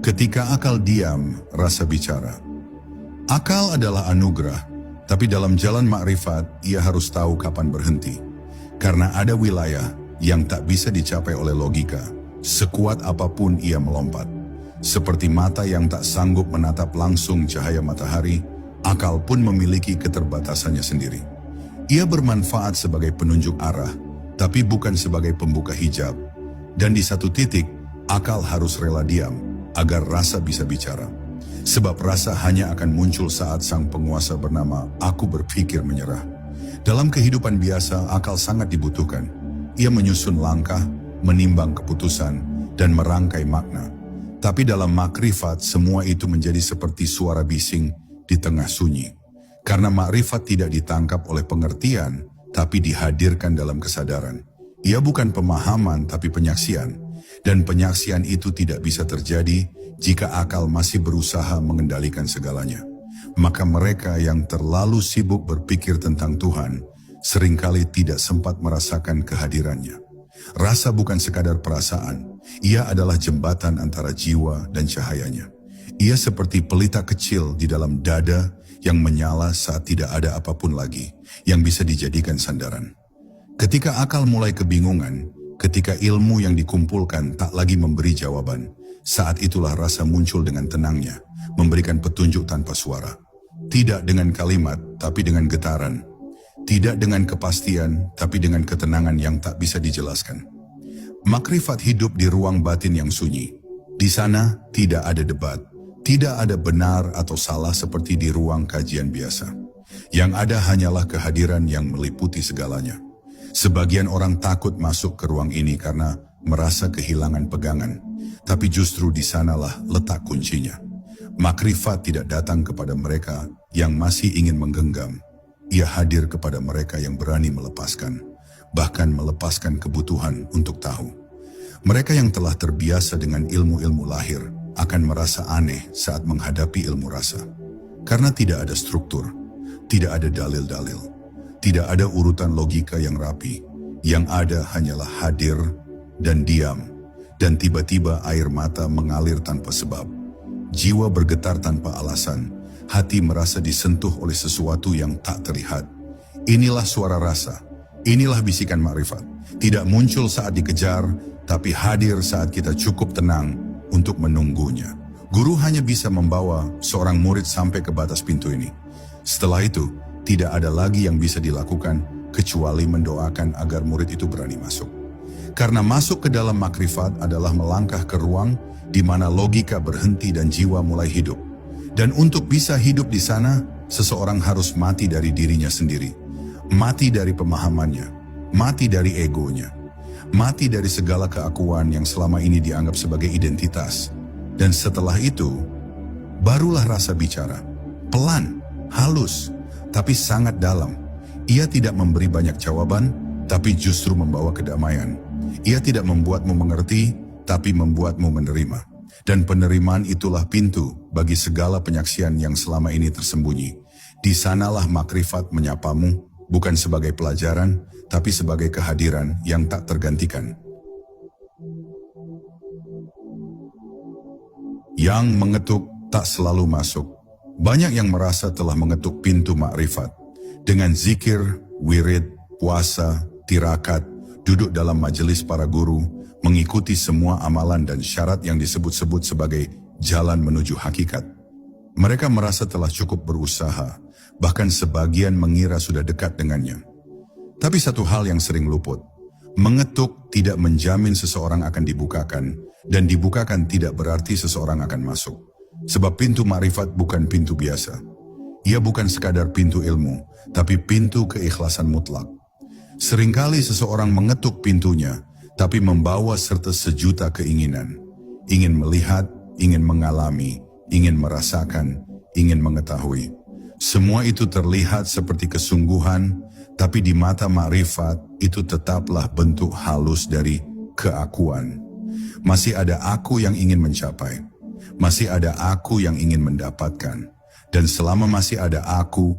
Ketika akal diam, rasa bicara. Akal adalah anugerah, tapi dalam jalan makrifat, ia harus tahu kapan berhenti. Karena ada wilayah yang tak bisa dicapai oleh logika, sekuat apapun ia melompat. Seperti mata yang tak sanggup menatap langsung cahaya matahari, akal pun memiliki keterbatasannya sendiri. Ia bermanfaat sebagai penunjuk arah, tapi bukan sebagai pembuka hijab. Dan di satu titik, akal harus rela diam, agar rasa bisa bicara. Sebab rasa hanya akan muncul saat sang penguasa bernama aku berpikir menyerah. Dalam kehidupan biasa, akal sangat dibutuhkan. Ia menyusun langkah, menimbang keputusan, dan merangkai makna. Tapi dalam makrifat, semua itu menjadi seperti suara bising di tengah sunyi. Karena makrifat tidak ditangkap oleh pengertian, tapi dihadirkan dalam kesadaran. Ia bukan pemahaman, tapi penyaksian. Dan penyaksian itu tidak bisa terjadi jika akal masih berusaha mengendalikan segalanya. Maka mereka yang terlalu sibuk berpikir tentang Tuhan, seringkali tidak sempat merasakan kehadirannya. Rasa bukan sekadar perasaan, ia adalah jembatan antara jiwa dan cahayanya. Ia seperti pelita kecil di dalam dada yang menyala saat tidak ada apapun lagi yang bisa dijadikan sandaran. Ketika akal mulai kebingungan, ketika ilmu yang dikumpulkan tak lagi memberi jawaban, saat itulah rasa muncul dengan tenangnya, memberikan petunjuk tanpa suara. Tidak dengan kalimat, tapi dengan getaran. Tidak dengan kepastian, tapi dengan ketenangan yang tak bisa dijelaskan. Makrifat hidup di ruang batin yang sunyi. Di sana tidak ada debat, tidak ada benar atau salah seperti di ruang kajian biasa. Yang ada hanyalah kehadiran yang meliputi segalanya. Sebagian orang takut masuk ke ruang ini karena merasa kehilangan pegangan. Tapi justru di sanalah letak kuncinya. Makrifat tidak datang kepada mereka yang masih ingin menggenggam. Ia hadir kepada mereka yang berani melepaskan, bahkan melepaskan kebutuhan untuk tahu. Mereka yang telah terbiasa dengan ilmu-ilmu lahir akan merasa aneh saat menghadapi ilmu rasa. Karena tidak ada struktur, tidak ada dalil-dalil, tidak ada urutan logika yang rapi. Yang ada hanyalah hadir dan diam. Dan tiba-tiba air mata mengalir tanpa sebab. Jiwa bergetar tanpa alasan. Hati merasa disentuh oleh sesuatu yang tak terlihat. Inilah suara rasa. Inilah bisikan makrifat. Tidak muncul saat dikejar, tapi hadir saat kita cukup tenang untuk menunggunya. Guru hanya bisa membawa seorang murid sampai ke batas pintu ini. Setelah itu, tidak ada lagi yang bisa dilakukan kecuali mendoakan agar murid itu berani masuk. Karena masuk ke dalam makrifat adalah melangkah ke ruang di mana logika berhenti dan jiwa mulai hidup. Dan untuk bisa hidup di sana, seseorang harus mati dari dirinya sendiri. Mati dari pemahamannya, mati dari egonya, mati dari segala keakuan yang selama ini dianggap sebagai identitas. Dan setelah itu, barulah rasa bicara. Pelan, halus, tapi sangat dalam. Ia tidak memberi banyak jawaban, tapi justru membawa kedamaian. Ia tidak membuatmu mengerti, tapi membuatmu menerima. Dan penerimaan itulah pintu bagi segala penyaksian yang selama ini tersembunyi. Di sanalah makrifat menyapamu, bukan sebagai pelajaran, tapi sebagai kehadiran yang tak tergantikan. Yang mengetuk tak selalu masuk. Banyak yang merasa telah mengetuk pintu makrifat. Dengan zikir, wirid, puasa, tirakat, duduk dalam majelis para guru, mengikuti semua amalan dan syarat yang disebut-sebut sebagai jalan menuju hakikat. Mereka merasa telah cukup berusaha, bahkan sebagian mengira sudah dekat dengannya. Tapi satu hal yang sering luput, mengetuk tidak menjamin seseorang akan dibukakan, dan dibukakan tidak berarti seseorang akan masuk. Sebab pintu makrifat bukan pintu biasa. Ia bukan sekadar pintu ilmu, tapi pintu keikhlasan mutlak. Seringkali seseorang mengetuk pintunya, tapi membawa serta sejuta keinginan. Ingin melihat, ingin mengalami, ingin merasakan, ingin mengetahui. Semua itu terlihat seperti kesungguhan, tapi di mata makrifat itu tetaplah bentuk halus dari keakuan. Masih ada aku yang ingin mencapai. Masih ada aku yang ingin mendapatkan. Dan selama masih ada aku,